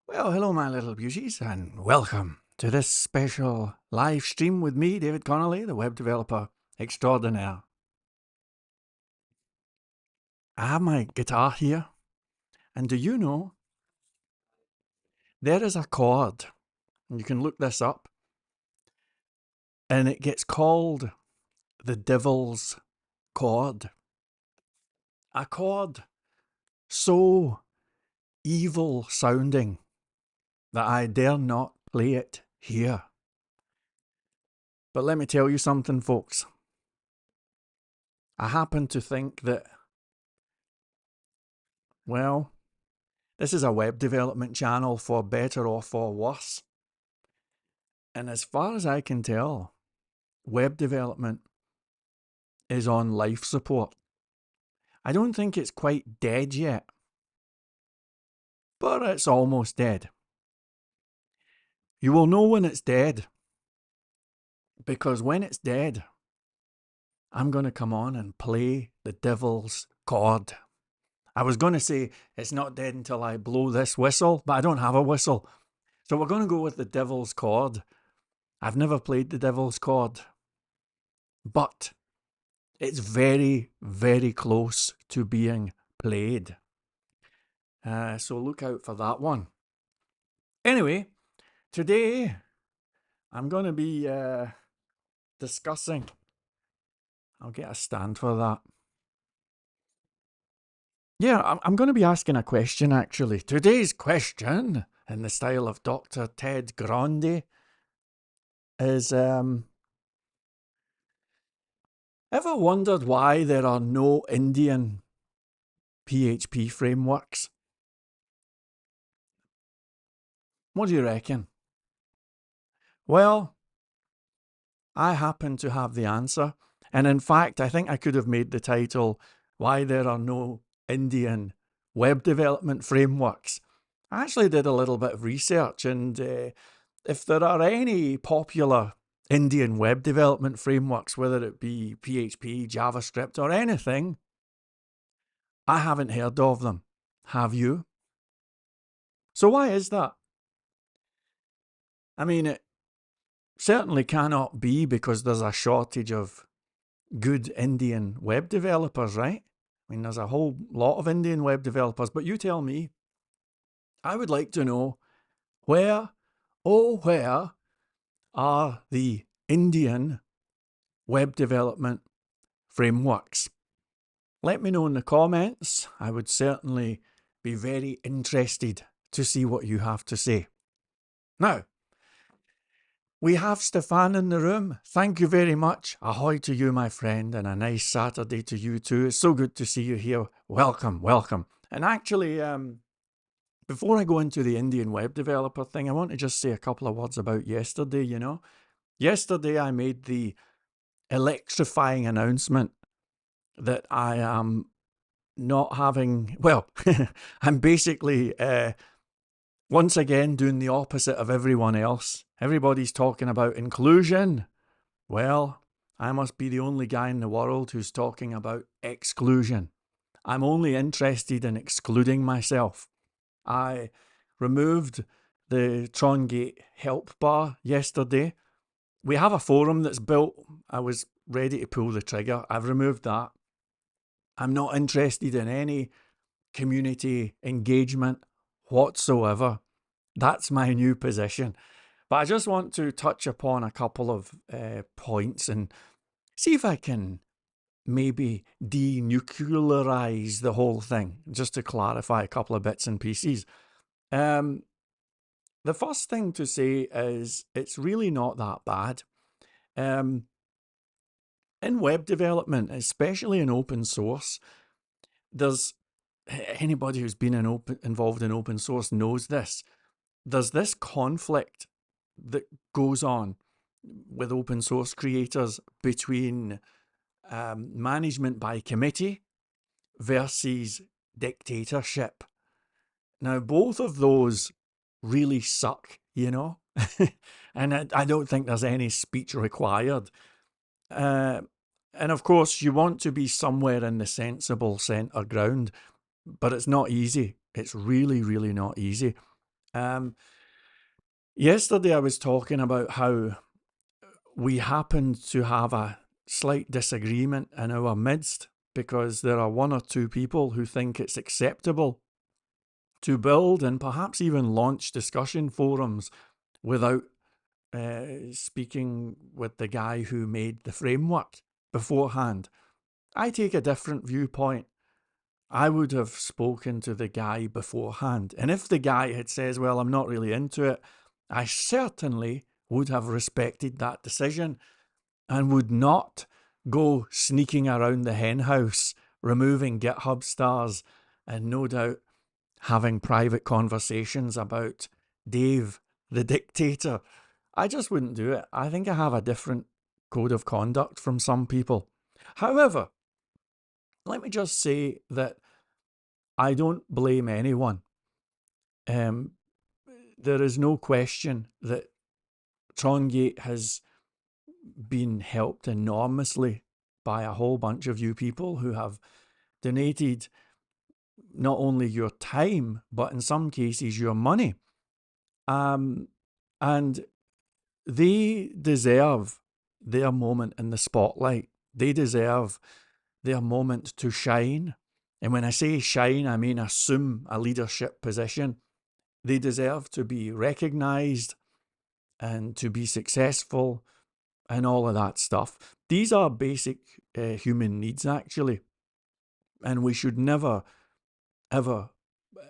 Well, hello, my little beauties, and welcome to this special live stream with me, David Connolly, the web developer extraordinaire. I have my guitar here, and do you know there is a chord, and you can look this up, and it gets called the devil's chord. A chord so evil sounding that I dare not play it here. But let me tell you something, folks. I happen to think that, well, this is a web development channel for better or for worse. And as far as I can tell, web development is on life support. I don't think it's quite dead yet, but it's almost dead. You will know when it's dead, because when it's dead, I'm going to come on and play the devil's chord. I was going to say it's not dead until I blow this whistle, but I don't have a whistle. So we're going to go with the devil's chord. I've never played the devil's chord, but it's very, very close to being played. So look out for that one. Anyway, today I'm going to be discussing. I'll get a stand for that. Yeah, I'm going to be asking a question, actually. Today's question, in the style of Dr. Ted Grande, is ever wondered why there are no Indian PHP frameworks? What do you reckon? Well, I happen to have the answer. And in fact, I think I could have made the title, Why There Are No Indian Web Development Frameworks. I actually did a little bit of research, and if there are any popular Indian web development frameworks, whether it be PHP, JavaScript, or anything, I haven't heard of them. Have you? So why is that? I mean, it certainly cannot be because there's a shortage of good Indian web developers, right? I mean, there's a whole lot of Indian web developers, but you tell me. I would like to know where, oh, where are the Indian web development frameworks? Let me know in the comments. I would certainly be very interested to see what you have to say. Now, we have Stefan in the room. Thank you very much. Ahoy to you, my friend, and a nice Saturday to you too. It's so good to see you here. Welcome, welcome. And actually, before I go into the Indian web developer thing, I want to just say a couple of words about yesterday, Yesterday, I made the electrifying announcement that I am not having, well, I'm basically once again doing the opposite of everyone else. Everybody's talking about inclusion. Well, I must be the only guy in the world who's talking about exclusion. I'm only interested in excluding myself. I removed the Trongate help bar yesterday. We have a forum that's built. I was ready to pull the trigger. I've removed that. I'm not interested in any community engagement whatsoever. That's my new position. But I just want to touch upon a couple of points and see if I can maybe denuclearize the whole thing, just to clarify a couple of bits and pieces. The first thing to say is it's really not that bad. In web development, especially in open source, there's anybody who's been involved in open source knows this. There's this conflict that goes on with open source creators between management by committee versus dictatorship. Now, both of those really suck, and I don't think there's any speech required. And of course, you want to be somewhere in the sensible centre ground, but it's not easy. It's really, really not easy. Yesterday I was talking about how we happened to have a slight disagreement in our midst because there are one or two people who think it's acceptable to build and perhaps even launch discussion forums without speaking with the guy who made the framework beforehand. I take a different viewpoint. I would have spoken to the guy beforehand. And if the guy had said, well, I'm not really into it, I certainly would have respected that decision and would not go sneaking around the hen house, removing GitHub stars, and no doubt having private conversations about Dave, the dictator. I just wouldn't do it. I think I have a different code of conduct from some people. However, let me just say that I don't blame anyone. There is no question that Trongate has been helped enormously by a whole bunch of you people who have donated not only your time, but in some cases your money. And they deserve their moment in the spotlight. They deserve their moment to shine. And when I say shine, I mean assume a leadership position. They deserve to be recognized and to be successful and all of that stuff. These are basic human needs, actually. And we should never, ever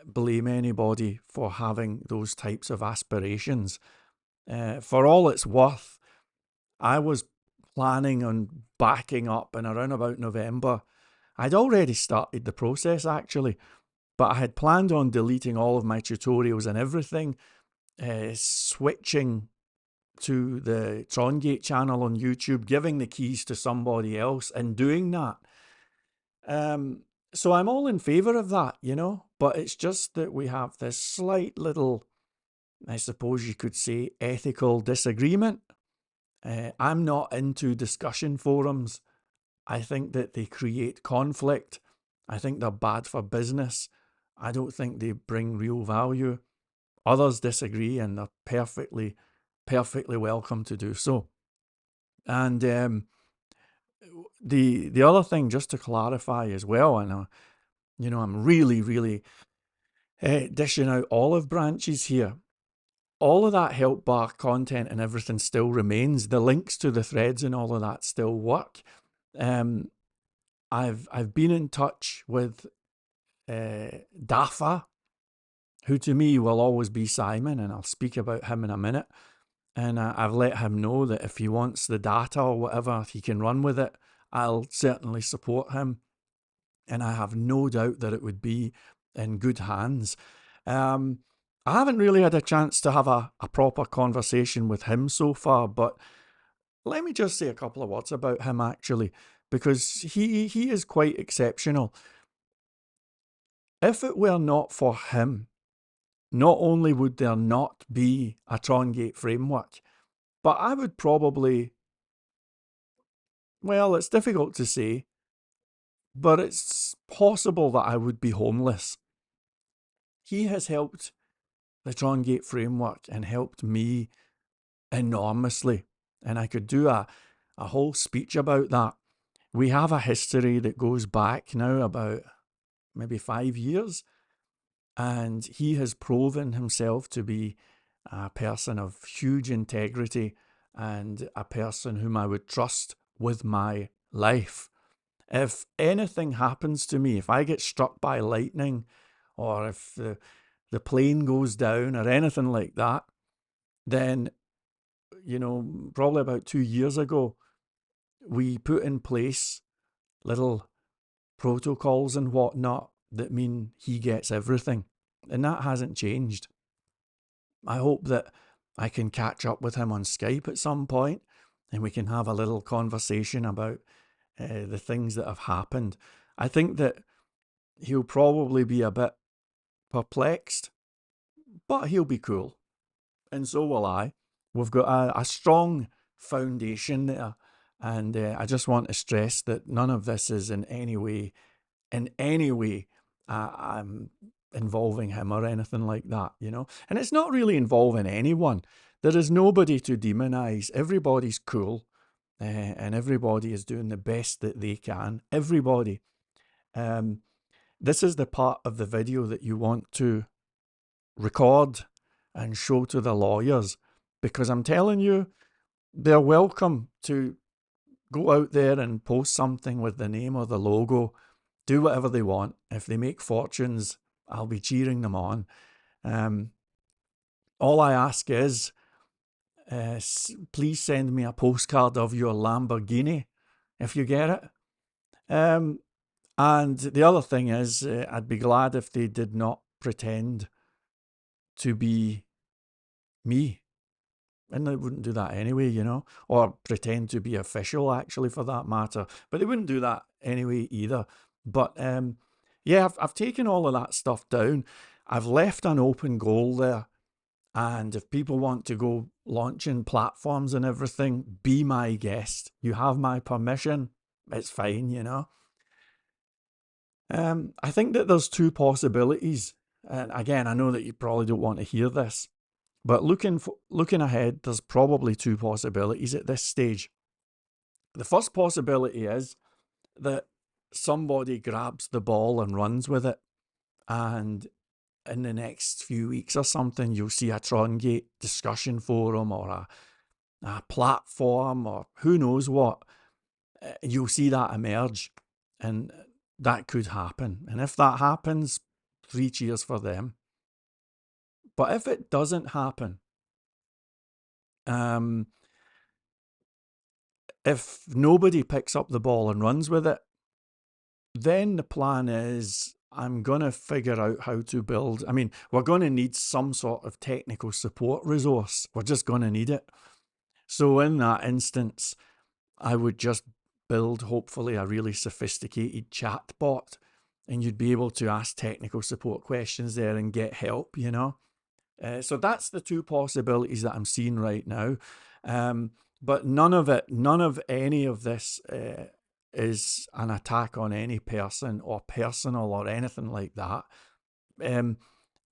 blame anybody for having those types of aspirations. For all it's worth, I was planning on backing up in around about November. I'd already started the process, actually, but I had planned on deleting all of my tutorials and everything, switching to the Trongate channel on YouTube, giving the keys to somebody else and doing that. So I'm all in favour of that, but it's just that we have this slight little, I suppose you could say, ethical disagreement. I'm not into discussion forums. I think that they create conflict. I think they're bad for business. I don't think they bring real value. Others disagree, and they're perfectly welcome to do so. And the other thing, just to clarify as well, and I'm really dishing out olive branches here. All of that help bar content and everything still remains. The links to the threads and all of that still work. I've been in touch with Dafa, who to me will always be Simon, and I'll speak about him in a minute. And I've let him know that if he wants the data or whatever, he can run with it. I'll certainly support him. And I have no doubt that it would be in good hands. I haven't really had a chance to have a proper conversation with him so far, but let me just say a couple of words about him, actually, because he is quite exceptional. If it were not for him, not only would there not be a Trongate framework, but I would probably, well, it's difficult to say, but it's possible that I would be homeless. He has helped the Trongate framework and helped me enormously. And I could do a whole speech about that. We have a history that goes back now about maybe 5 years. And he has proven himself to be a person of huge integrity and a person whom I would trust with my life. If anything happens to me, if I get struck by lightning, or if the plane goes down or anything like that, then, probably about 2 years ago, we put in place little protocols and whatnot that mean he gets everything. And that hasn't changed. I hope that I can catch up with him on Skype at some point and we can have a little conversation about the things that have happened. I think that he'll probably be a bit perplexed, but he'll be cool. And so will I. We've got a strong foundation there. And I just want to stress that none of this is in any way, involving him or anything like that, you know? And it's not really involving anyone. There is nobody to demonize. Everybody's cool, and everybody is doing the best that they can. Everybody. This is the part of the video that you want to record and show to the lawyers, because I'm telling you, they're welcome to go out there and post something with the name or the logo, do whatever they want. If they make fortunes, I'll be cheering them on. All I ask is, please send me a postcard of your Lamborghini if you get it. And the other thing is, I'd be glad if they did not pretend to be me. And they wouldn't do that anyway, you know, or pretend to be official, actually, for that matter. But they wouldn't do that anyway either. But yeah, I've taken all of that stuff down. I've left an open goal there. And if people want to go launching platforms and everything, be my guest. You have my permission. It's fine, you know. I think that there's two possibilities. And again, I know that you probably don't want to hear this, but looking ahead, there's probably two possibilities at this stage. The first possibility is that somebody grabs the ball and runs with it, and in the next few weeks or something, you'll see a Trongate discussion forum or a platform or who knows what. You'll see that emerge, and that could happen. And if that happens, 3 cheers for them. But if it doesn't happen, if nobody picks up the ball and runs with it, then the plan is I'm going to figure out how to build. I mean, we're going to need some sort of technical support resource. We're just going to need it. So in that instance, I would just build, hopefully, a really sophisticated chat bot, and you'd be able to ask technical support questions there and get help, you know. So that's the two possibilities that I'm seeing right now. But none of any of this is an attack on any person or personal or anything like that.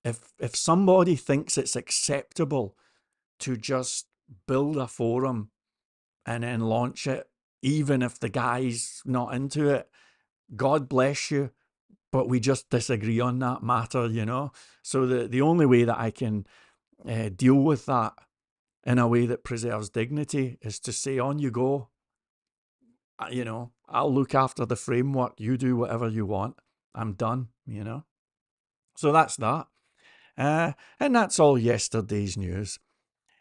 If somebody thinks it's acceptable to just build a forum and then launch it, even if the guy's not into it, God bless you, but we just disagree on that matter, you know? So the only way that I can deal with that in a way that preserves dignity is to say, on you go. You know, I'll look after the framework. You do whatever you want. I'm done, you know? So that's that. And that's all yesterday's news.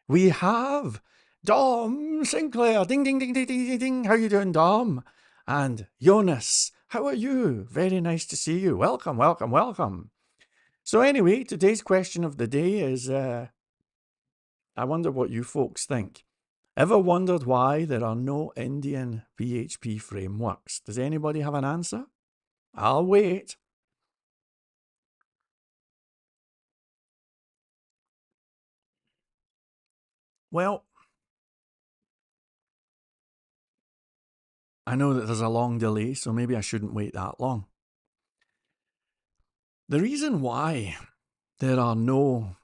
We have Dom Sinclair. Ding, ding, ding, ding, ding, ding, ding. How you doing, Dom? And Jonas, how are you? Very nice to see you. Welcome, welcome, welcome. So anyway, today's question of the day is, I wonder what you folks think. Ever wondered why there are no Indian PHP frameworks? Does anybody have an answer? I'll wait. Well, I know that there's a long delay, so maybe I shouldn't wait that long. The reason why there are no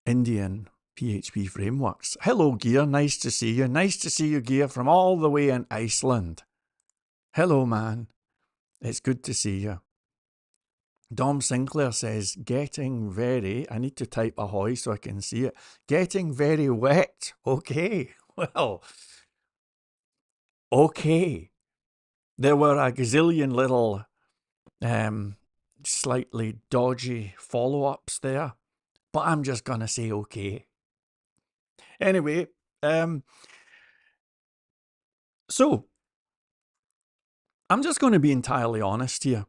Indian PHP frameworks. Hello, Gear. Nice to see you. Nice to see you, Gear, from all the way in Iceland. Hello, man. It's good to see you. Dom Sinclair says, getting very, I need to type ahoy so I can see it, getting very wet. Okay, well, okay. There were a gazillion little slightly dodgy follow-ups there, but I'm just going to say okay. Anyway, so I'm just going to be entirely honest here.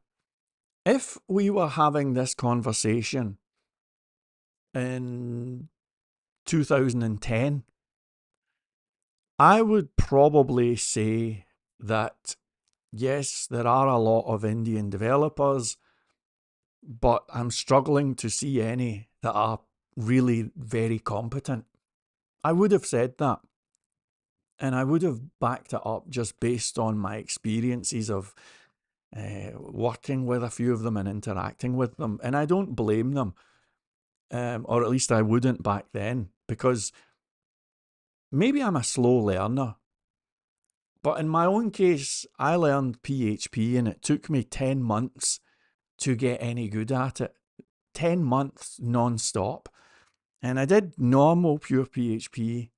If we were having this conversation in 2010, I would probably say that, yes, there are a lot of Indian developers, but I'm struggling to see any that are really very competent. I would have said that. And I would have backed it up just based on my experiences of working with a few of them and interacting with them. And I don't blame them, or at least I wouldn't back then, because maybe I'm a slow learner. But in my own case, I learned PHP and it took me 10 months to get any good at it. 10 months non-stop. And I did normal pure PHP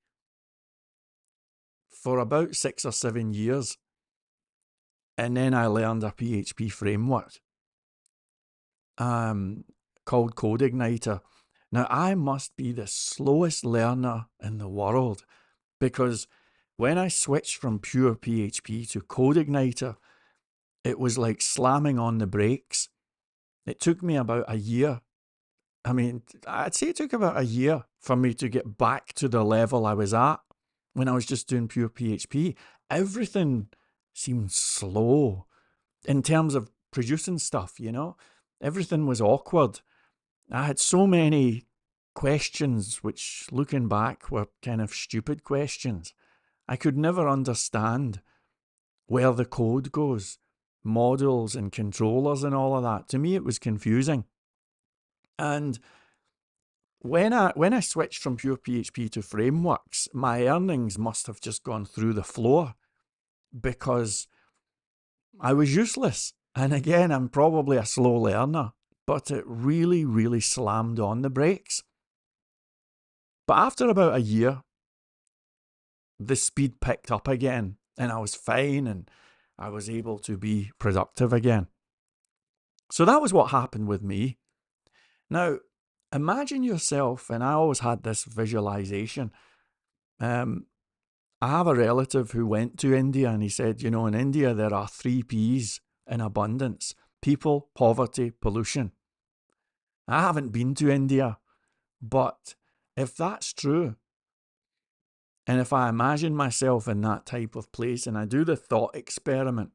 for about 6 or 7 years. And then I learned a PHP framework called CodeIgniter. Now, I must be the slowest learner in the world, because when I switched from pure PHP to CodeIgniter, it was like slamming on the brakes. It took me about a year. I mean, I'd say it took about a year for me to get back to the level I was at when I was just doing pure PHP. Everything seemed slow in terms of producing stuff, you know? Everything was awkward. I had so many questions, which looking back were kind of stupid questions. I could never understand where the code goes, models and controllers and all of that. To me, it was confusing. And when I switched from pure PHP to frameworks, my earnings must have just gone through the floor, because I was useless. And again, I'm probably a slow learner, but it really, really slammed on the brakes. But after about a year, the speed picked up again and I was fine and I was able to be productive again. So that was what happened with me. Now, imagine yourself, and I always had this visualization. I have a relative who went to India and he said, you know, in India there are 3 Ps in abundance: people, poverty, pollution. I haven't been to India, but if that's true, and if I imagine myself in that type of place and I do the thought experiment,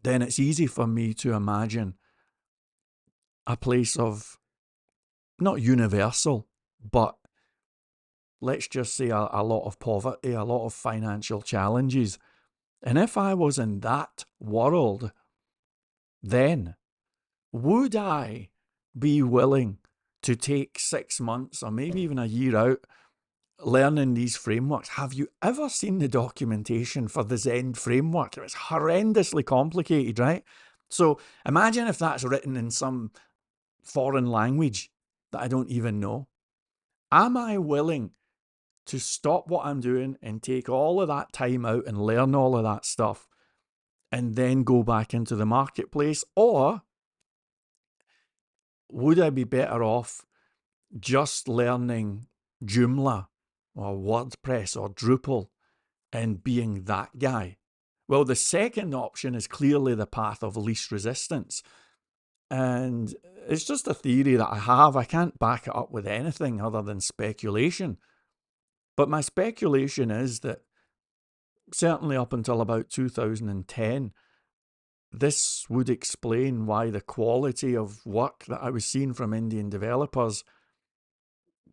then it's easy for me to imagine a place of not universal, but let's just say a lot of poverty, a lot of financial challenges. And if I was in that world, then would I be willing to take 6 months or maybe even a year out learning these frameworks? Have you ever seen the documentation for the Zend framework? It was horrendously complicated, right? So imagine if that's written in some foreign language that I don't even know. Am I willing to stop what I'm doing and take all of that time out and learn all of that stuff and then go back into the marketplace? Or would I be better off just learning Joomla or WordPress or Drupal and being that guy? Well, the second option is clearly the path of least resistance. And it's just a theory that I have. I can't back it up with anything other than speculation. But my speculation is that certainly up until about 2010, this would explain why the quality of work that I was seeing from Indian developers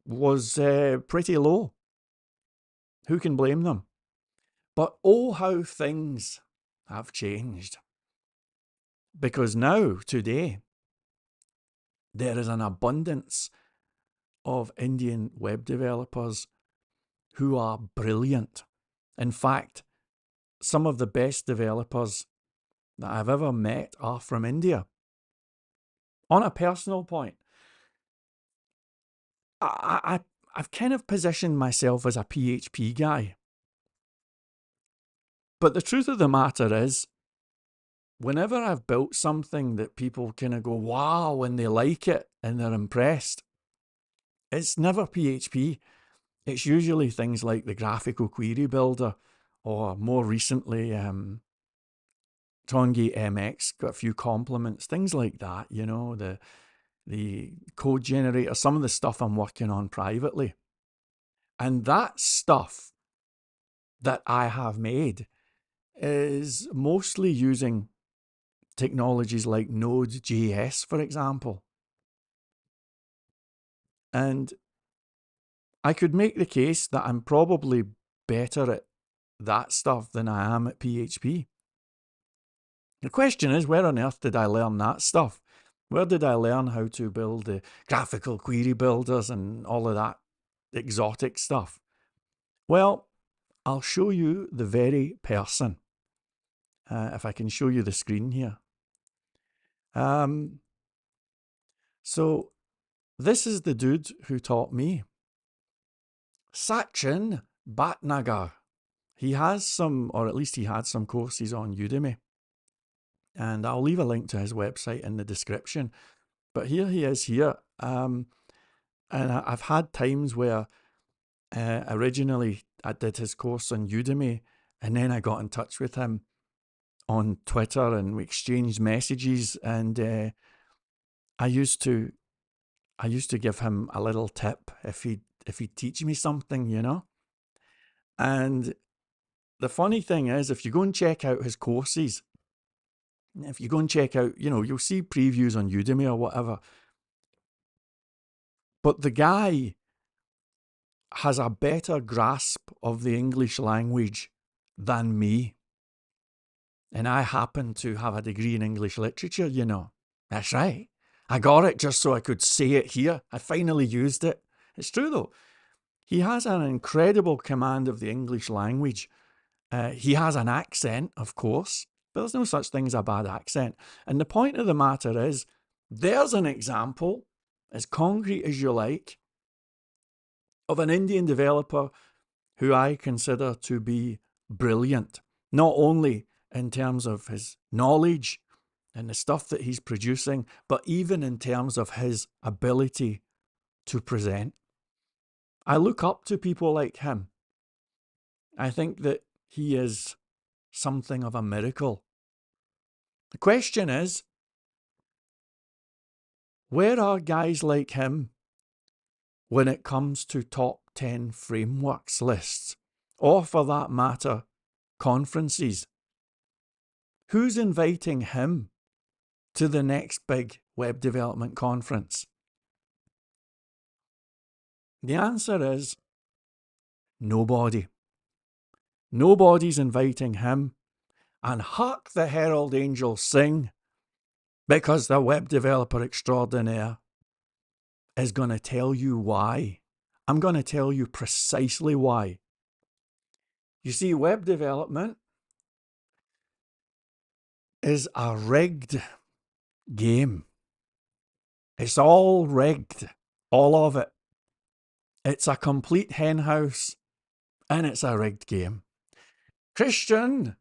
was pretty low. Who can blame them? But oh, how things have changed. Because now, today, there is an abundance of Indian web developers who are brilliant. In fact, some of the best developers that I've ever met are from India. On a personal point, I've kind of positioned myself as a PHP guy. But the truth of the matter is, whenever I've built something that people kind of go, wow, and they like it and they're impressed, it's never PHP. It's usually things like the graphical query builder, or more recently, Tongate MX got a few compliments, things like that, you know, the code generator, some of the stuff I'm working on privately. And that stuff that I have made is mostly using technologies like NodeJS, for example. And I could make the case that I'm probably better at that stuff than I am at PHP. The question is, where on earth did I learn that stuff? Where did I learn how to build the graphical query builders and all of that exotic stuff? Well, I'll show you the very person. If I can show you the screen here. So this is the dude who taught me. Sachin Bhatnagar. He has some, or at least he had some courses on Udemy. And I'll leave a link to his website in the description. But here he is here. And I've had times where originally I did his course on Udemy, and then I got in touch with him on Twitter and we exchanged messages, and I used to give him a little tip if he'd teach me something, you know. And the funny thing is, if you go and check out his courses, if you go and check out, you know, you'll see previews on Udemy or whatever, but the guy has a better grasp of the English language than me. And I happen to have a degree in English literature, you know. That's right. I got it just so I could say it here. I finally used it. It's true, though. He has an incredible command of the English language. He has an accent, of course, but there's no such thing as a bad accent. And the point of the matter is, there's an example, as concrete as you like, of an Indian developer who I consider to be brilliant, not only in terms of his knowledge and the stuff that he's producing, but even in terms of his ability to present. I look up to people like him. I think that he is something of a miracle. The question is, where are guys like him when it comes to top 10 frameworks lists, or for that matter, conferences? Who's inviting him to the next big web development conference? The answer is nobody. Nobody's inviting him. And hark the herald angels sing, because the web developer extraordinaire is going to tell you why. I'm going to tell you precisely why. You see, web development is a rigged game. It's all rigged, all of it. It's a complete henhouse, and it's a rigged game. Christian,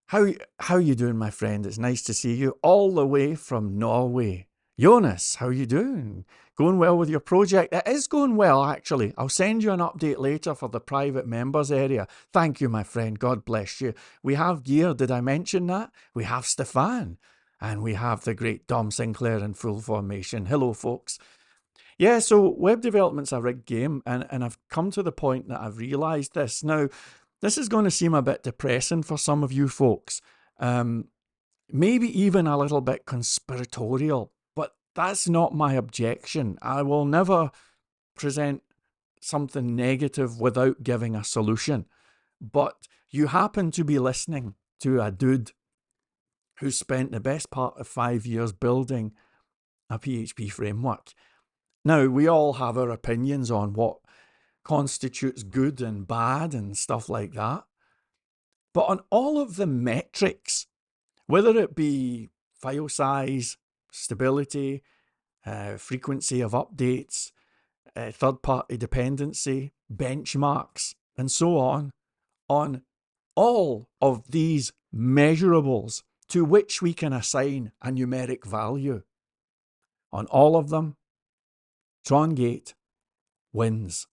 how you doing, my friend? It's nice to see you all the way from Norway. Jonas, how you doing? Going well with your project? It is going well, actually. I'll send you an update later for the private members area. Thank you, my friend. God bless you. We have gear. Did I mention that? We have Stefan. And we have the great Dom Sinclair in full formation. Hello, folks. Yeah, so web development's a rigged game, and I've come to the point that I've realised this. Now, this is going to seem a bit depressing for some of you folks, maybe even a little bit conspiratorial, but that's not my objection. I will never present something negative without giving a solution. But you happen to be listening to a dude who spent the best part of 5 years building a PHP framework. Now, we all have our opinions on what constitutes good and bad and stuff like that. But on all of the metrics, whether it be file size, stability, frequency of updates, third-party dependency, benchmarks, and so on all of these measurables to which we can assign a numeric value, on all of them, Trongate wins.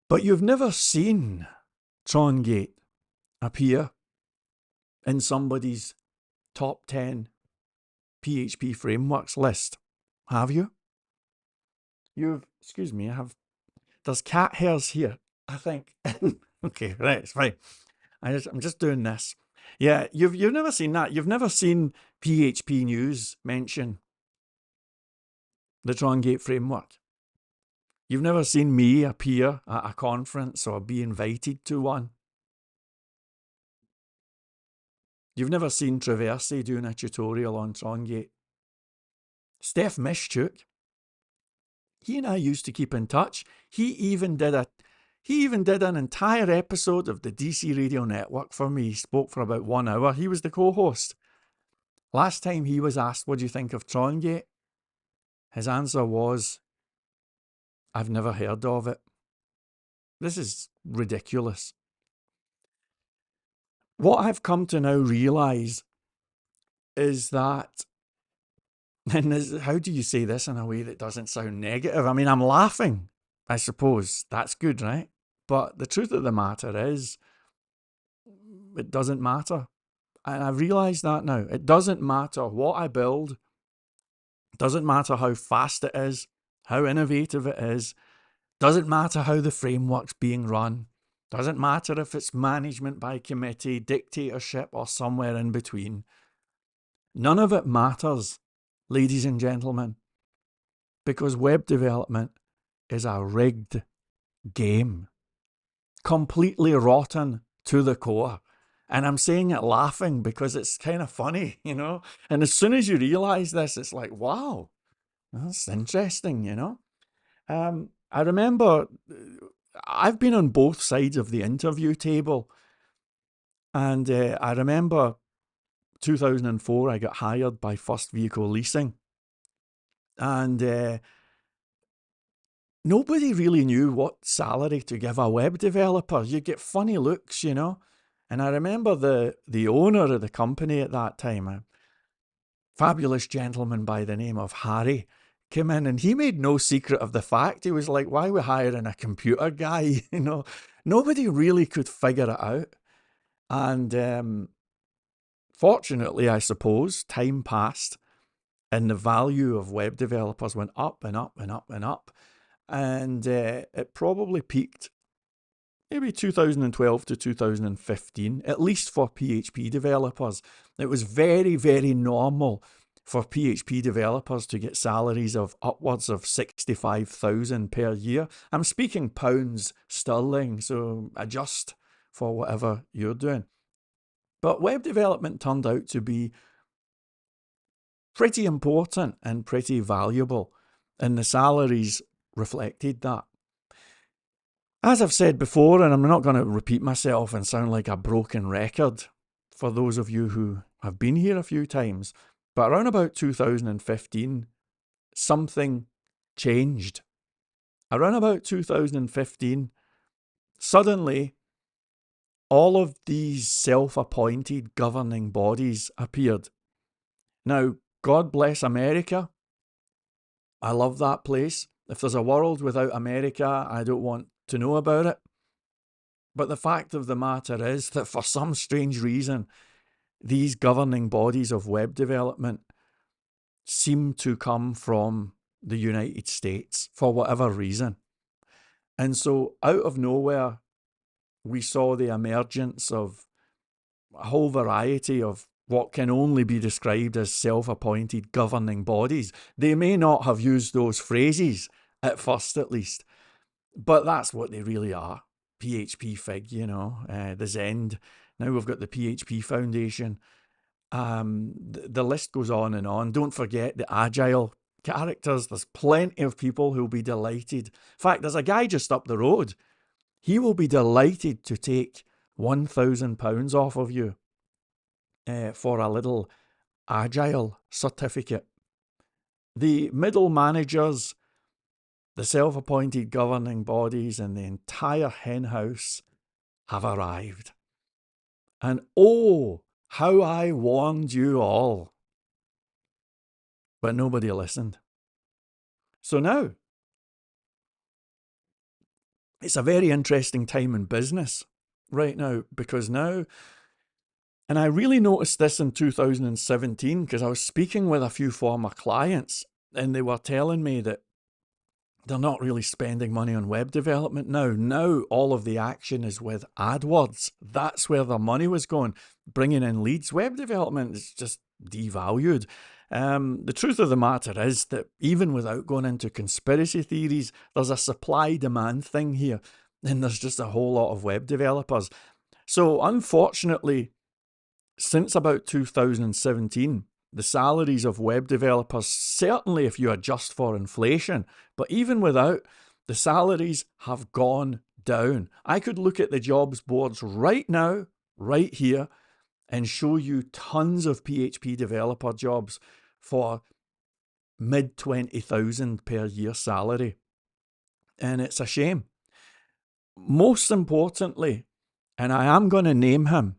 But you've never seen Trongate appear in somebody's top 10 PHP frameworks list, have you? Excuse me, there's cat hairs here, I think. Okay, right, it's fine. I'm just doing this. Yeah, you've never seen that. You've never seen PHP News mention the Trongate framework. You've never seen me appear at a conference or be invited to one. You've never seen Traversy doing a tutorial on Trongate. Steph Mishchuk, he and I used to keep in touch. He even did an entire episode of the DC Radio Network for me. He spoke for about 1 hour. He was the co-host. Last time he was asked, what do you think of Trongate? His answer was, I've never heard of it. This is ridiculous. What I've come to now realise is that, and how do you say this in a way that doesn't sound negative? I mean, I'm laughing, I suppose. That's good, right? But the truth of the matter is, it doesn't matter. And I've realised that now. It doesn't matter what I build. It doesn't matter how fast it is, how innovative it is. Doesn't matter how the framework's being run. Doesn't matter if it's management by committee, dictatorship, or somewhere in between. None of it matters, ladies and gentlemen, because web development is a rigged game. Completely rotten to the core. And I'm saying it laughing because it's kind of funny, you know? And as soon as you realise this, it's like, wow, that's interesting, you know? I remember I've been on both sides of the interview table. And I remember 2004, I got hired by First Vehicle Leasing. And nobody really knew what salary to give a web developer. You get funny looks, you know? And I remember the owner of the company at that time, a fabulous gentleman by the name of Harry, came in and he made no secret of the fact. He was like, why are we hiring a computer guy? You know, nobody really could figure it out. And fortunately, I suppose, time passed and the value of web developers went up and up and up and up. And it probably peaked maybe 2012 to 2015, at least for PHP developers. It was very, very normal for PHP developers to get salaries of upwards of 65,000 per year. I'm speaking pounds sterling, so adjust for whatever you're doing. But web development turned out to be pretty important and pretty valuable, and the salaries reflected that. As I've said before, and I'm not going to repeat myself and sound like a broken record for those of you who have been here a few times, but around about 2015, something changed. Around about 2015, suddenly, all of these self-appointed governing bodies appeared. Now, God bless America. I love that place. If there's a world without America, I don't want to know about it. But the fact of the matter is that for some strange reason, these governing bodies of web development seem to come from the United States for whatever reason. And so out of nowhere, we saw the emergence of a whole variety of what can only be described as self-appointed governing bodies. They may not have used those phrases, at first at least, but that's what they really are. PHP Fig, you know, the Zend. Now we've got the PHP Foundation. The list goes on and on. Don't forget the Agile characters. There's plenty of people who'll be delighted. In fact, there's a guy just up the road. He will be delighted to take £1,000 off of you for a little Agile certificate. The middle managers, the self-appointed governing bodies, and the entire henhouse have arrived. And oh, how I warned you all. But nobody listened. So now, it's a very interesting time in business right now, because now, and I really noticed this in 2017, because I was speaking with a few former clients, and they were telling me that they're not really spending money on web development now. Now all of the action is with AdWords. That's where their money was going. Bringing in leads. Web development is just devalued. The truth of the matter is that even without going into conspiracy theories, there's a supply-demand thing here. And there's just a whole lot of web developers. So unfortunately, since about 2017, the salaries of web developers, certainly if you adjust for inflation, but even without, the salaries have gone down. I could look at the jobs boards right now, right here, and show you tons of PHP developer jobs for mid 20,000 per year salary. And it's a shame. Most importantly, and I am going to name him,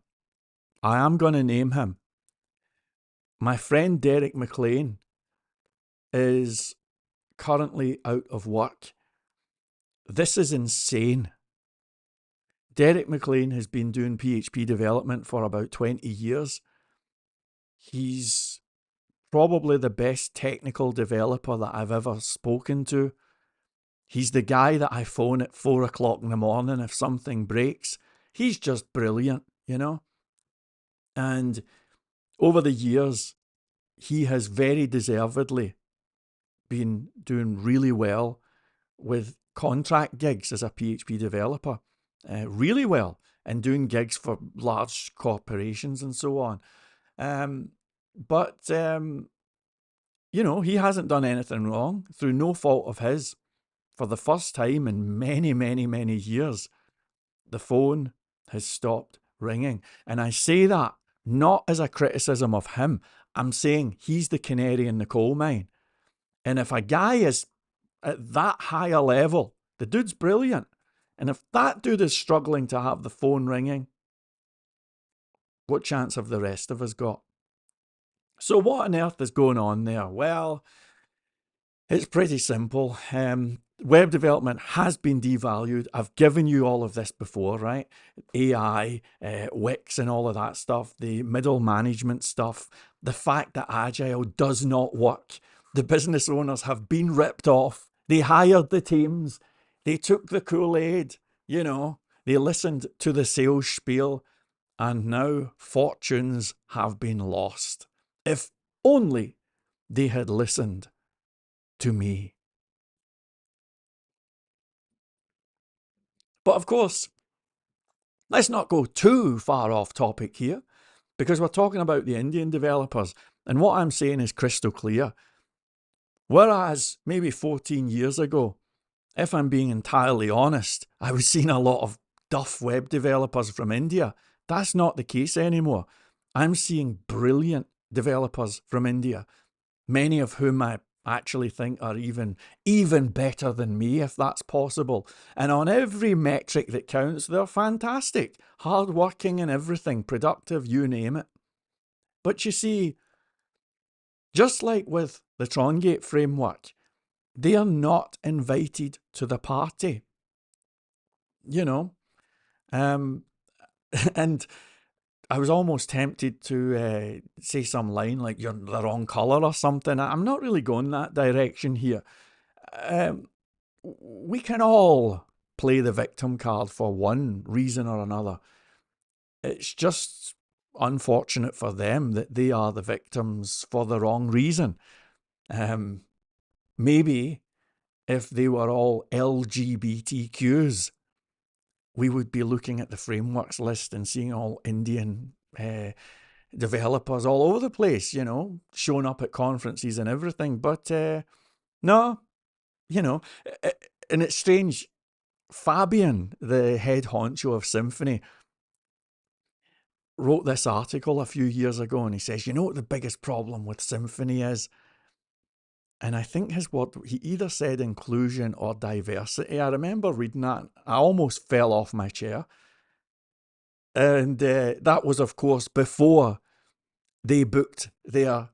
my friend Derek McLean is currently out of work. This is insane. Derek McLean has been doing PHP development for about 20 years. He's probably the best technical developer that I've ever spoken to. He's the guy that I phone at 4 o'clock in the morning if something breaks. He's just brilliant, you know? And over the years, he has very deservedly been doing really well with contract gigs as a PHP developer. Really well, and doing gigs for large corporations and so on. But you know, he hasn't done anything wrong through no fault of his. For the first time in many, many, many years, the phone has stopped ringing. And I say that not as a criticism of him. I'm saying he's the canary in the coal mine. And if a guy is at that higher level, the dude's brilliant. And if that dude is struggling to have the phone ringing, what chance have the rest of us got? So what on earth is going on there? Well, it's pretty simple. Web development has been devalued. I've given you all of this before, right? AI, Wix and all of that stuff, the middle management stuff, the fact that Agile does not work. The business owners have been ripped off. They hired the teams. They took the Kool-Aid, you know, they listened to the sales spiel, and now fortunes have been lost. If only they had listened to me. But of course, let's not go too far off topic here, because we're talking about the Indian developers, and what I'm saying is crystal clear. Whereas maybe 14 years ago, if I'm being entirely honest, I was seeing a lot of duff web developers from India. That's not the case anymore. I'm seeing brilliant developers from India, many of whom I actually think are even better than me, if that's possible. And on every metric that counts, they're fantastic, hardworking and everything, productive, you name it. But you see, just like with the Trongate framework, they are not invited to the party, you know. And I was almost tempted to say some line like "you're the wrong colour" or something. I'm not really going that direction here. We can all play the victim card for one reason or another. It's just unfortunate for them that they are the victims for the wrong reason. Maybe if they were all LGBTQs, we would be looking at the frameworks list and seeing all Indian developers all over the place, you know, showing up at conferences and everything. But no, you know, and it's strange. Fabian, the head honcho of Symfony, wrote this article a few years ago, and he says, you know what the biggest problem with Symfony is? And I think his word, he either said inclusion or diversity. I remember reading that. I almost fell off my chair. And that was, of course, before they booked their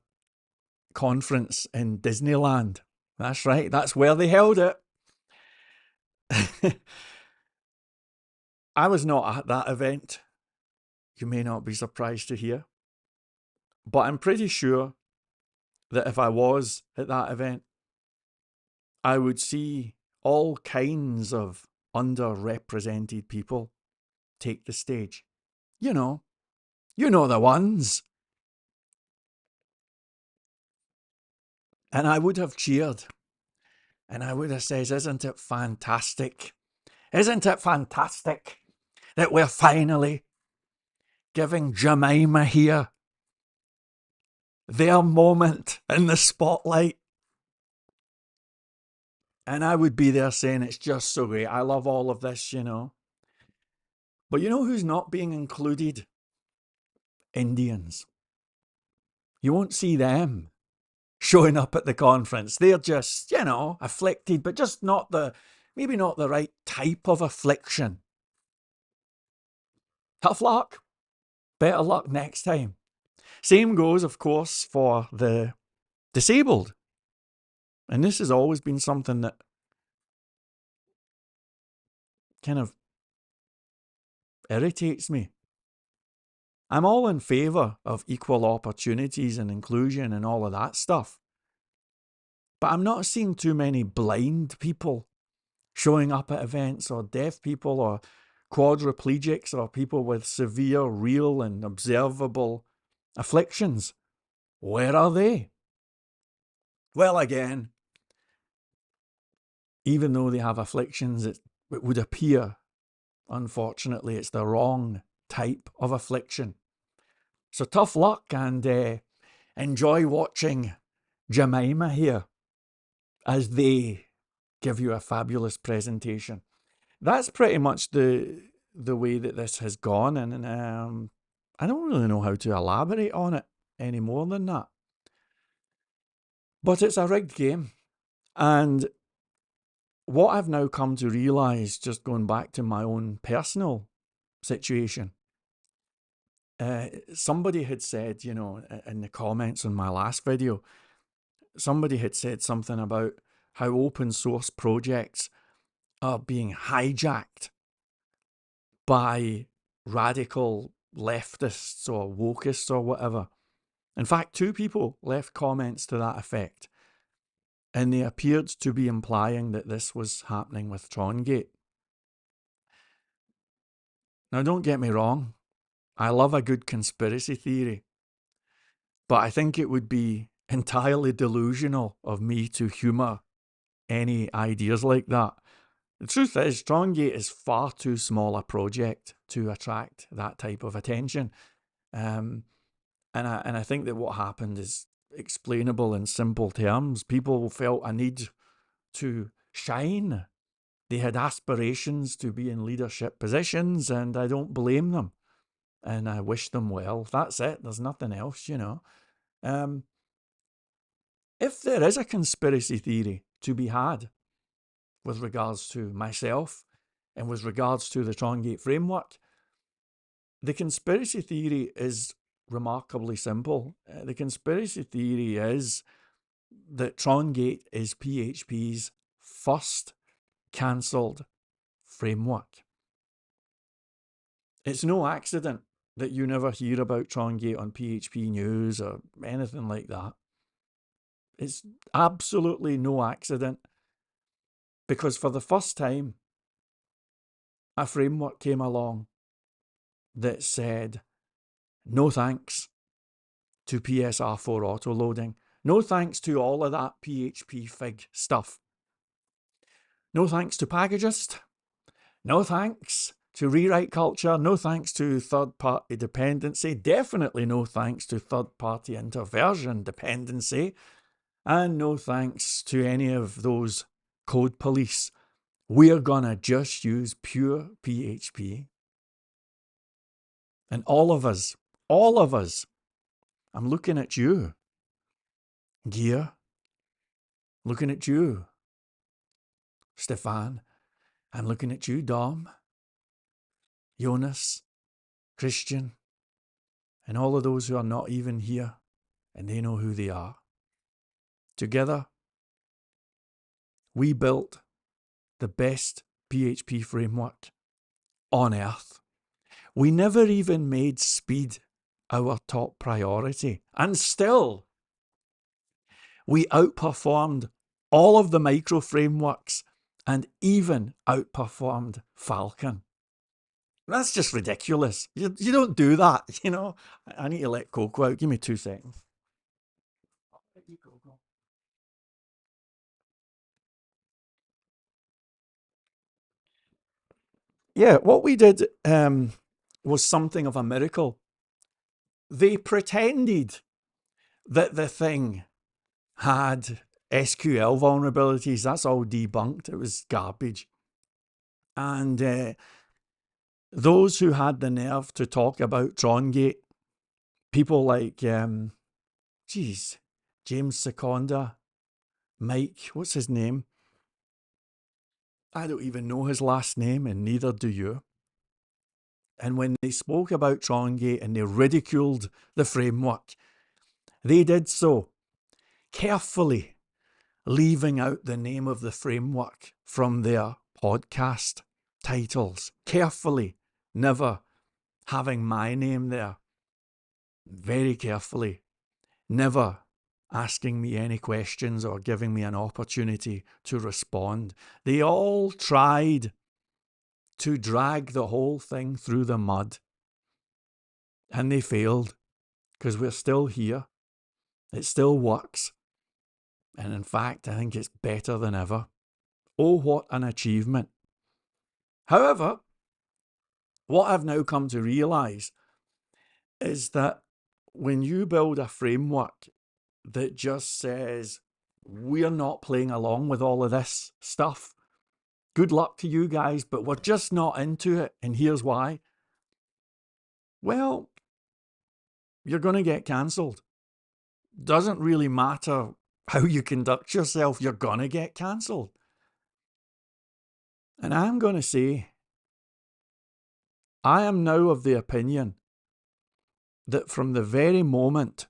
conference in Disneyland. That's right. That's where they held it. I was not at that event. You may not be surprised to hear. But I'm pretty sure that if I was at that event, I would see all kinds of underrepresented people take the stage. You know the ones. And I would have cheered. And I would have said, isn't it fantastic? Isn't it fantastic that we're finally giving Jemima here their moment in the spotlight. And I would be there saying it's just so great. I love all of this, you know. But you know who's not being included? Indians. You won't see them showing up at the conference. They're just, you know, afflicted, but just not maybe not the right type of affliction. Tough luck. Better luck next time. Same goes, of course, for the disabled. And this has always been something that kind of irritates me. I'm all in favour of equal opportunities and inclusion and all of that stuff. But I'm not seeing too many blind people showing up at events, or deaf people, or quadriplegics, or people with severe, real and observable afflictions. Where are they? Well, again, even though they have afflictions, it would appear, unfortunately, it's the wrong type of affliction. So tough luck, and enjoy watching Jemima here as they give you a fabulous presentation. That's pretty much the way that this has gone, and I don't really know how to elaborate on it any more than that. But it's a rigged game, and what I've now come to realise, just going back to my own personal situation, somebody had said, you know, in the comments on my last video, somebody had said something about how open source projects are being hijacked by radical leftists or wokeists or whatever. In fact, 2 people left comments to that effect, and they appeared to be implying that this was happening with Trongate. Now, don't get me wrong, I love a good conspiracy theory, but I think it would be entirely delusional of me to humour any ideas like that. The truth is, Trongate is far too small a project to attract that type of attention. And I think that what happened is explainable in simple terms. People felt a need to shine. They had aspirations to be in leadership positions, and I don't blame them. And I wish them well. That's it. There's nothing else, you know. If there is a conspiracy theory to be had with regards to myself and with regards to the Trongate framework, the conspiracy theory is remarkably simple. The conspiracy theory is that Trongate is PHP's first cancelled framework. It's no accident that you never hear about Trongate on PHP News or anything like that. It's absolutely no accident, because for the first time, a framework came along that said, no thanks to PSR4 autoloading. No thanks to all of that PHP Fig stuff. No thanks to Packagist. No thanks to rewrite culture. No thanks to third-party dependency. Definitely no thanks to third-party interversion dependency. And no thanks to any of those code police. We're gonna just use pure PHP. And all of us, I'm looking at you, Gear, looking at you, Stefan, I'm looking at you, Dom, Jonas, Christian, and all of those who are not even here, and they know who they are. Together, we built the best PHP framework on earth. We never even made speed our top priority, and still, we outperformed all of the micro frameworks and even outperformed Falcon. That's just ridiculous. You don't do that, you know. I need to let Coco out. Give me 2 seconds. Yeah, what we did was something of a miracle. They pretended that the thing had SQL vulnerabilities. That's all debunked. It was garbage. And those who had the nerve to talk about Trongate, people like, James Seconda, Mike, what's his name? I don't even know his last name, and neither do you. And when they spoke about Trongate and they ridiculed the framework, they did so carefully, leaving out the name of the framework from their podcast titles. Carefully, never having my name there. Very carefully, never asking me any questions or giving me an opportunity to respond. They all tried to drag the whole thing through the mud. And they failed, because we're still here. It still works. And in fact, I think it's better than ever. Oh, what an achievement. However, what I've now come to realise is that when you build a framework that just says, we're not playing along with all of this stuff, good luck to you guys, but we're just not into it, and here's why. Well, you're going to get cancelled. Doesn't really matter how you conduct yourself, you're going to get cancelled. And I'm going to say, I am now of the opinion that from the very moment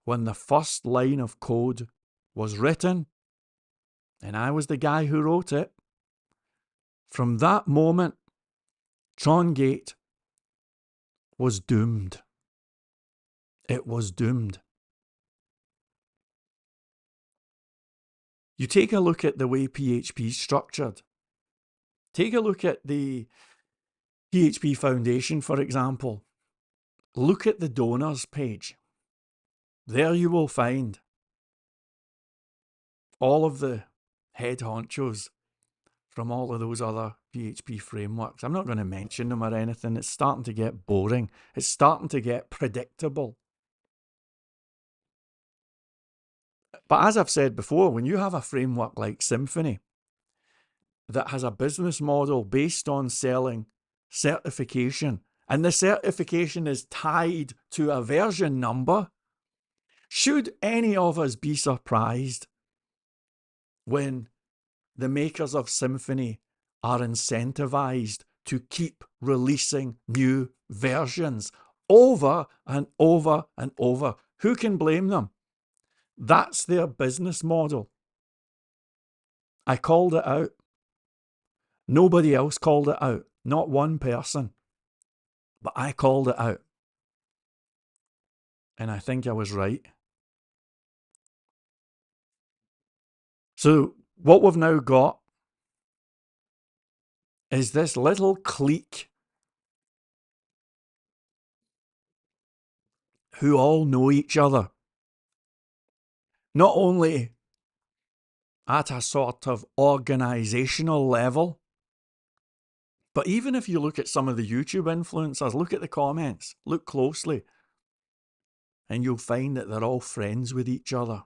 when the first line of code was written, and I was the guy who wrote it, from that moment, Trongate was doomed. It was doomed. You take a look at the way PHP is structured. Take a look at the PHP Foundation, for example. Look at the donors page. There you will find all of the head honchos from all of those other PHP frameworks. I'm not going to mention them or anything. It's starting to get boring. It's starting to get predictable. But as I've said before, when you have a framework like Symfony that has a business model based on selling certification, and the certification is tied to a version number, should any of us be surprised when the makers of Symfony are incentivized to keep releasing new versions over and over and over? Who can blame them? That's their business model. I called it out. Nobody else called it out. Not one person. But I called it out. And I think I was right. So what we've now got is this little clique who all know each other. Not only at a sort of organizational level, but even if you look at some of the YouTube influencers, look at the comments, look closely, and you'll find that they're all friends with each other.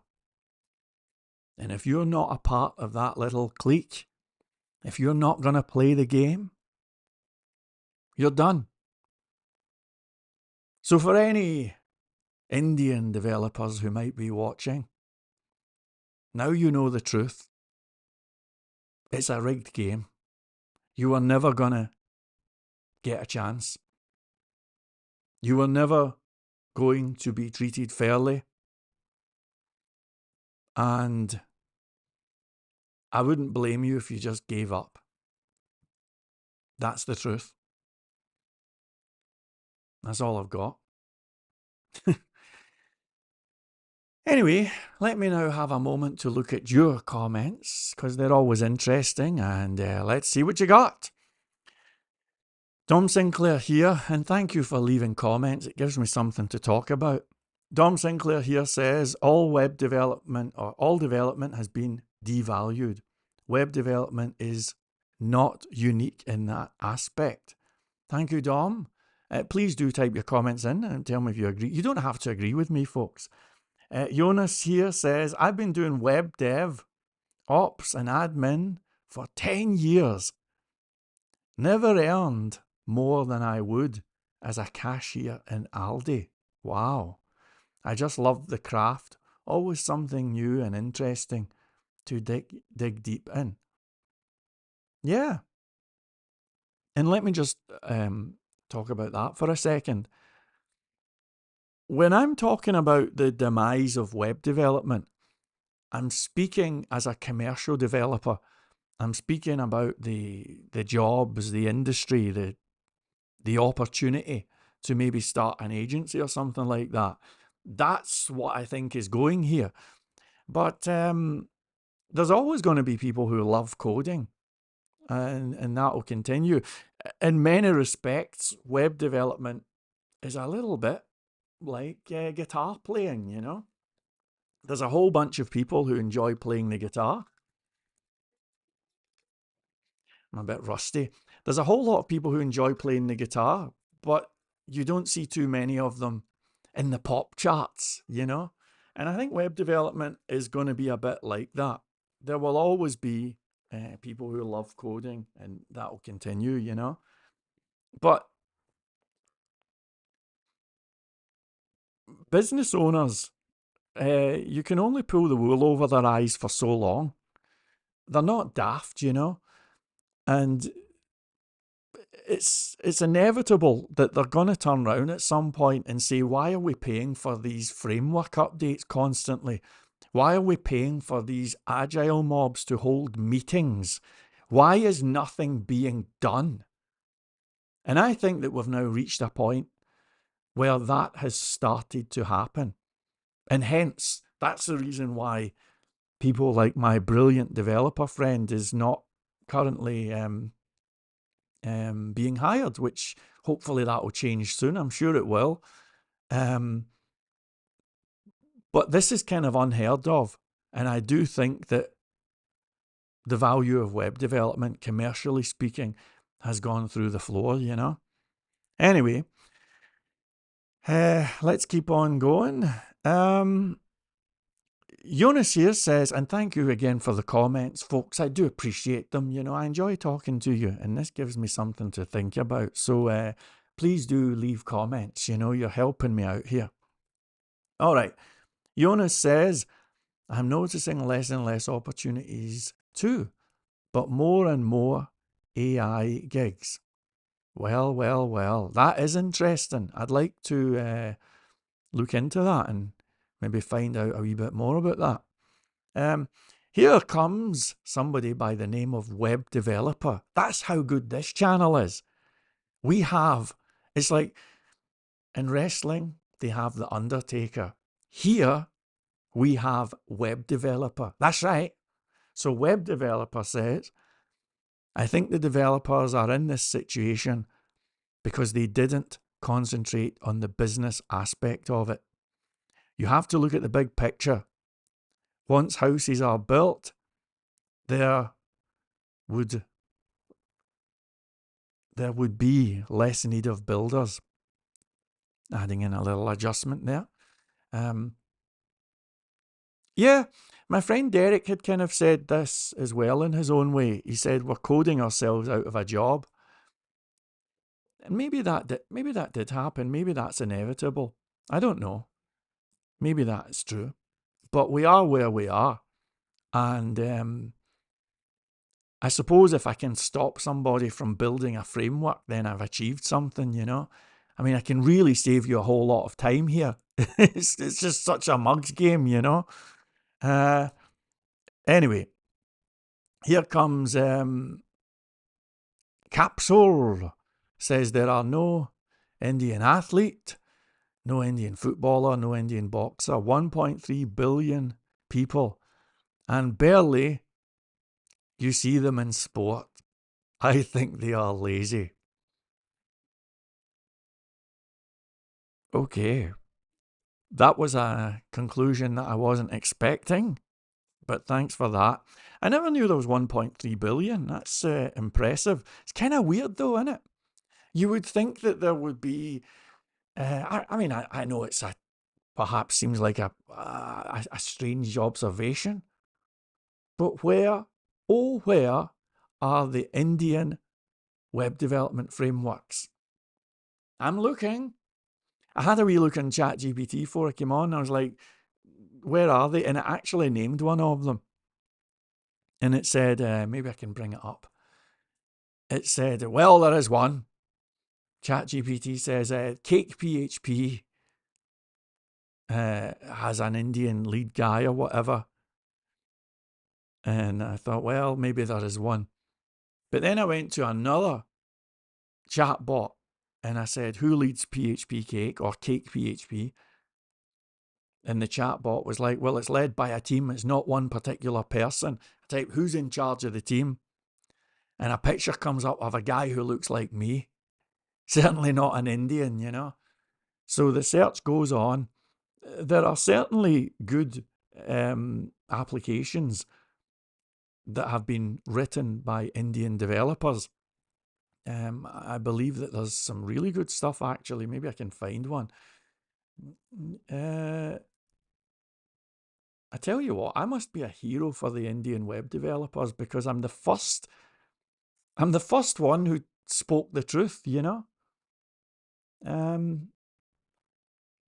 And if you're not a part of that little clique, if you're not going to play the game, you're done. So for any Indian developers who might be watching, now you know the truth. It's a rigged game. You are never going to get a chance. You are never going to be treated fairly. And I wouldn't blame you if you just gave up. That's the truth. That's all I've got. Anyway, let me now have a moment to look at your comments, because they're always interesting, and let's see what you got. Dom Sinclair here, and thank you for leaving comments. It gives me something to talk about. Dom Sinclair here says, all development has been devalued. Web development is not unique in that aspect. Thank you, Dom. Please do type your comments in and tell me if you agree. You don't have to agree with me, folks. Jonas here says, I've been doing web dev, ops, and admin for 10 years. Never earned more than I would as a cashier in Aldi. Wow. I just love the craft. Always something new and interesting to dig deep in. Yeah. And let me just talk about that for a second. When I'm talking about the demise of web development, I'm speaking as a commercial developer. I'm speaking about the jobs, the industry, the opportunity to maybe start an agency or something like that. That's what I think is going here. But there's always going to be people who love coding, and that will continue. In many respects, web development is a little bit like guitar playing, you know? There's a whole bunch of people who enjoy playing the guitar. I'm a bit rusty. There's a whole lot of people who enjoy playing the guitar, but you don't see too many of them in the pop charts, you know? And I think web development is going to be a bit like that. There will always be people who love coding, and that will continue, you know? But business owners, you can only pull the wool over their eyes for so long. They're not daft, you know? And it's inevitable that they're going to turn around at some point and say, why are we paying for these framework updates constantly? Why are we paying for these agile mobs to hold meetings? Why is nothing being done? And I think that we've now reached a point where that has started to happen. And hence, that's the reason why people like my brilliant developer friend is not currently being hired, which hopefully that will change soon. I'm sure it will. But this is kind of unheard of. And I do think that the value of web development, commercially speaking, has gone through the floor, you know. Anyway, let's keep on going. Jonas here says, and thank you again for the comments, folks. I do appreciate them. You know, I enjoy talking to you, and this gives me something to think about. So please do leave comments. You know, you're helping me out here. All right. Jonas says, I'm noticing less and less opportunities too, but more and more AI gigs. Well, well, well. That is interesting. I'd like to look into that and maybe find out a wee bit more about that. Here comes somebody by the name of Web Developer. That's how good this channel is. We have, it's like in wrestling, they have The Undertaker. Here, we have Web Developer. That's right. So Web Developer says, I think the developers are in this situation because they didn't concentrate on the business aspect of it. You have to look at the big picture. Once houses are built, there would be less need of builders. Adding in a little adjustment there. Yeah, my friend Derek had kind of said this as well in his own way. He said we're coding ourselves out of a job. And maybe that did happen. Maybe that's inevitable. I don't know. Maybe that's true. But we are where we are. And I suppose if I can stop somebody from building a framework, then I've achieved something, you know. I mean, I can really save you a whole lot of time here. it's just such a mugs game, you know. Anyway, here comes Capsule. Says there are no Indian athlete, no Indian footballer, no Indian boxer. 1.3 billion people, and barely you see them in sport. I think they are lazy. Okay. That was a conclusion that I wasn't expecting, but thanks for that. I never knew there was 1.3 billion. That's impressive. It's kind of weird though, isn't it? You would think that there would be. I mean, I know it's perhaps seems like a strange observation, but where are the Indian web development frameworks? I'm looking. I had a wee look on ChatGPT before I came on. I was like, where are they? And it actually named one of them. And it said, maybe I can bring it up. It said, well, there is one. ChatGPT says, Cake PHP has an Indian lead guy or whatever. And I thought, well, maybe there is one. But then I went to another chatbot and I said, who leads PHP Cake or Cake PHP? And the chatbot was like, well, it's led by a team. It's not one particular person. I type, who's in charge of the team? And a picture comes up of a guy who looks like me. Certainly not an Indian, you know. So the search goes on. There are certainly good applications that have been written by Indian developers. I believe that there's some really good stuff, actually. Maybe I can find one. I tell you what, I must be a hero for the Indian web developers because I'm the first one who spoke the truth, you know.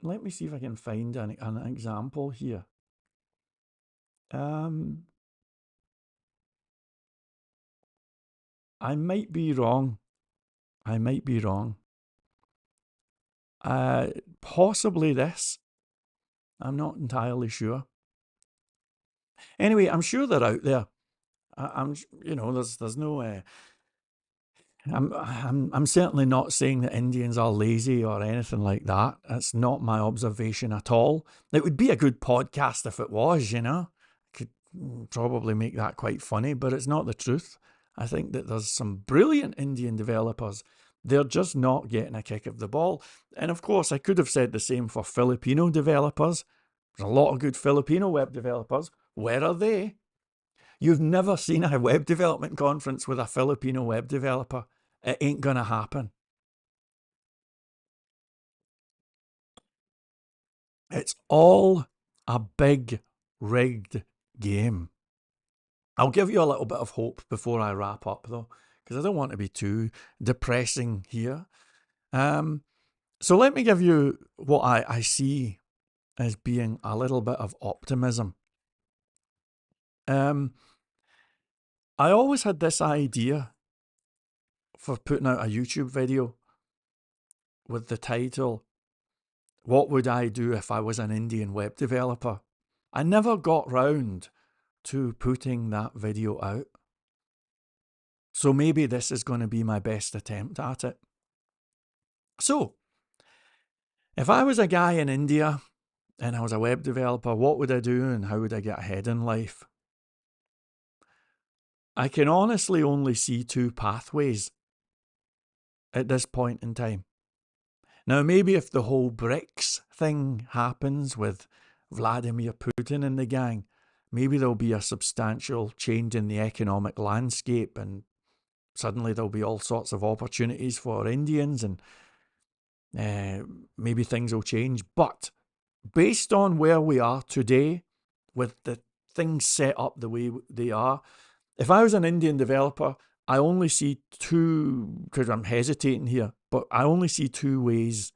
Let me see if I can find an example here. I might be wrong. Possibly this. I'm not entirely sure. Anyway, I'm sure they're out there. I'm you know, there's no. I'm certainly not saying that Indians are lazy or anything like that. That's not my observation at all. It would be a good podcast if it was, you know. I could probably make that quite funny, but it's not the truth. I think that there's some brilliant Indian developers. They're just not getting a kick of the ball. And of course, I could have said the same for Filipino developers. There's a lot of good Filipino web developers. Where are they? You've never seen a web development conference with a Filipino web developer. It ain't going to happen. It's all a big rigged game. I'll give you a little bit of hope before I wrap up, though, because I don't want to be too depressing here. So let me give you what I see as being a little bit of optimism. I always had this idea for putting out a YouTube video with the title, What Would I Do If I Was an Indian Web Developer? I never got round to putting that video out. So maybe this is going to be my best attempt at it. So, if I was a guy in India and I was a web developer, what would I do and how would I get ahead in life? I can honestly only see two pathways at this point in time. Now, maybe if the whole BRICS thing happens with Vladimir Putin and the gang, maybe there'll be a substantial change in the economic landscape and suddenly there'll be all sorts of opportunities for Indians and maybe things will change. But based on where we are today, with the things set up the way they are, if I was an Indian developer, I only see two, because I'm hesitating here, but I only see two ways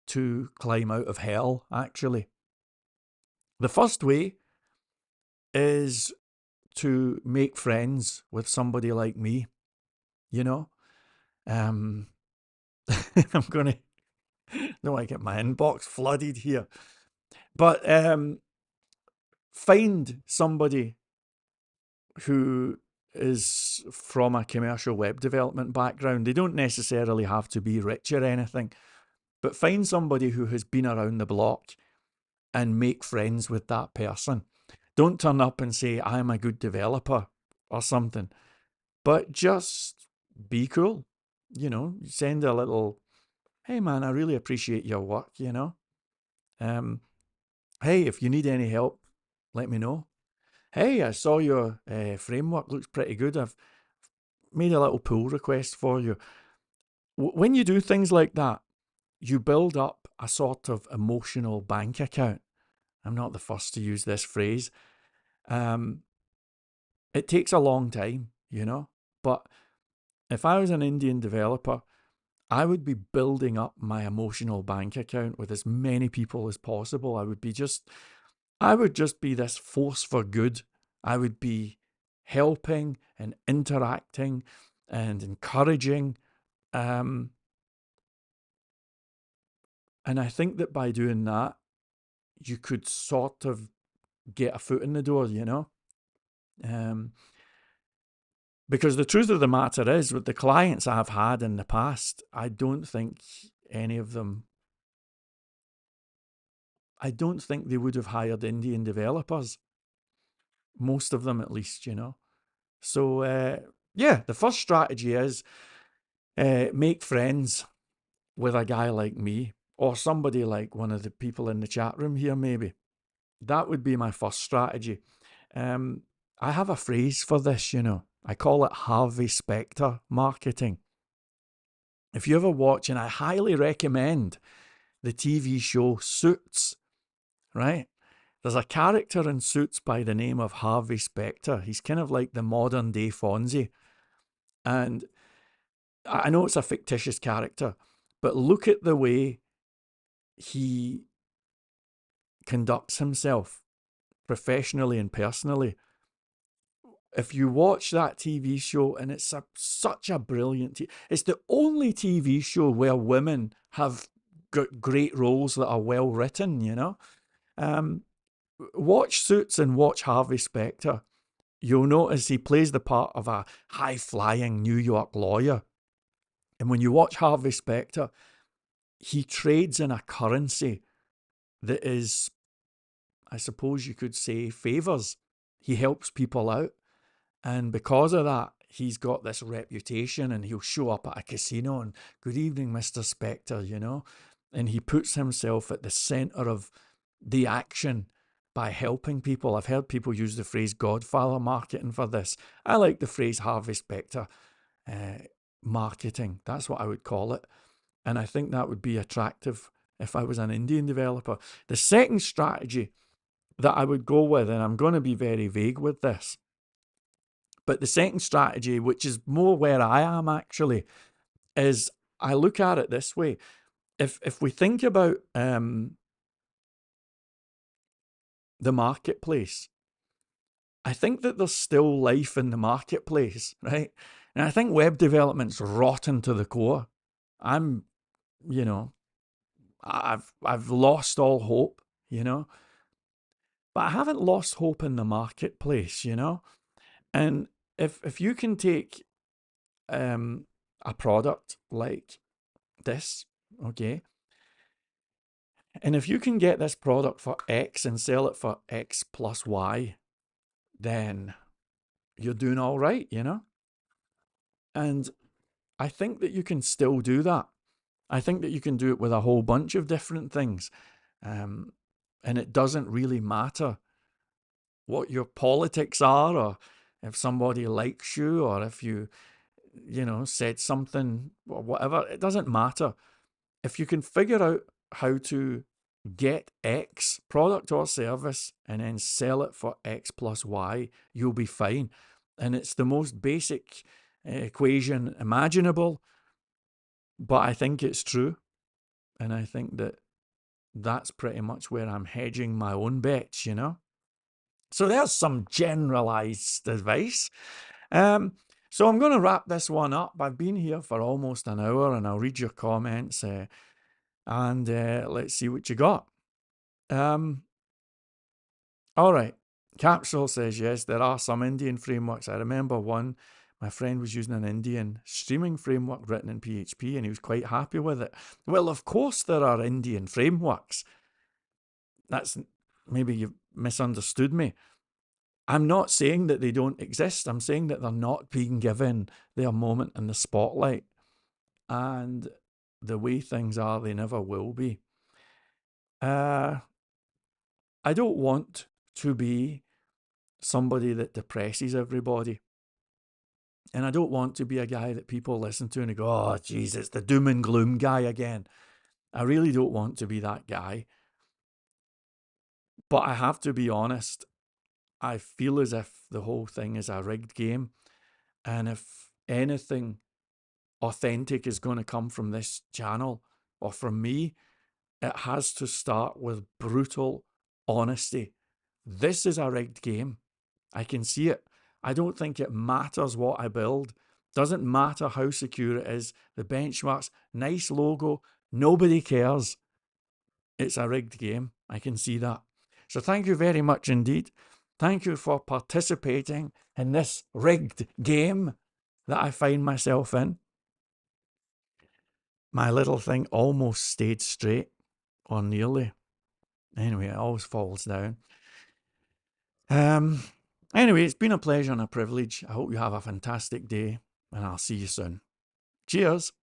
to climb out of hell, actually. The first way is to make friends with somebody like me, you know. I'm going to, don't want to get my inbox flooded here, but find somebody who is from a commercial web development background. They don't necessarily have to be rich or anything, but find somebody who has been around the block and make friends with that person. Don't turn up and say, I'm a good developer or something, but just be cool. You know, send a little, hey man, I really appreciate your work, you know. Hey, if you need any help, let me know. Hey, I saw your framework looks pretty good. I've made a little pull request for you. when you do things like that, you build up a sort of emotional bank account. I'm not the first to use this phrase. Um, it takes a long time, but if I was an Indian developer, I would be building up my emotional bank account with as many people as possible. I would just be this force for good. I would be helping and interacting and encouraging. Um, and I think that by doing that, you could sort of get a foot in the door, Um, because the truth of the matter is, with the clients I've had in the past, any of them, I don't think they would have hired Indian developers. Most of them, at least, So, yeah, the first strategy is make friends with a guy like me or somebody like one of the people in the chat room here, maybe. That would be my first strategy. Um, I have a phrase for this, I call it Harvey Specter marketing. If you ever watch, and I highly recommend the TV show Suits, right? There's a character in Suits by the name of Harvey Specter. He's kind of like the modern day Fonzie. And I know it's a fictitious character, but look at the way he conducts himself professionally and personally. If you watch that TV show, and it's such a brilliant it's the only TV show where women have got great roles that are well written. Um, watch Suits and watch Harvey Specter. You'll notice he plays the part of a high-flying New York lawyer. And when you watch Harvey Specter, he trades in a currency that is, I suppose you could say, favors. He helps people out. And because of that, he's got this reputation, and he'll show up at a casino and, good evening, Mr. Specter, and he puts himself at the center of the action by helping people. I've heard people use the phrase Godfather marketing for this. I like the phrase Harvey Specter marketing. That's what I would call it. And I think that would be attractive if I was an Indian developer. The second strategy that I would go with, and I'm going to be very vague with this, but the second strategy, which is more where I am actually, is I look at it this way. If we think about the marketplace, I think that there's still life in the marketplace, right? And I think web development's rotten to the core. I'm, you know, I've lost all hope, but I haven't lost hope in the marketplace. And if you can take a product like this, okay, and if you can get this product for X and sell it for X plus Y, then you're doing all right. And I think that you can still do that. I think that you can do it with a whole bunch of different things. And it doesn't really matter what your politics are, or if somebody likes you, or if you said something or whatever. It doesn't matter. If you can figure out how to get X product or service and then sell it for X plus Y, you'll be fine. And it's the most basic equation imaginable, but I think it's true. And I think that that's pretty much where I'm hedging my own bets. So there's some generalized advice. So I'm going to wrap this one up. I've been here for almost an hour, and I'll read your comments and let's see what you got. All right. Capsule says, yes, there are some Indian frameworks. I remember one. My friend was using an Indian streaming framework written in PHP, and he was quite happy with it. Well, of course there are Indian frameworks. Maybe you've misunderstood me. I'm not saying that they don't exist. I'm saying that they're not being given their moment in the spotlight. And the way things are, they never will be. I don't want to be somebody that depresses everybody. And I don't want to be a guy that people listen to and go, oh, geez, it's the doom and gloom guy again. I really don't want to be that guy. But I have to be honest, I feel as if the whole thing is a rigged game. And if anything authentic is going to come from this channel or from me, it has to start with brutal honesty. This is a rigged game. I can see it. I don't think it matters what I build. Doesn't matter how secure it is. The benchmarks, nice logo, nobody cares. It's a rigged game. I can see that. So thank you very much indeed. Thank you for participating in this rigged game that I find myself in. My little thing almost stayed straight, or nearly. Anyway, it always falls down. Anyway, it's been a pleasure and a privilege. I hope you have a fantastic day, and I'll see you soon. Cheers.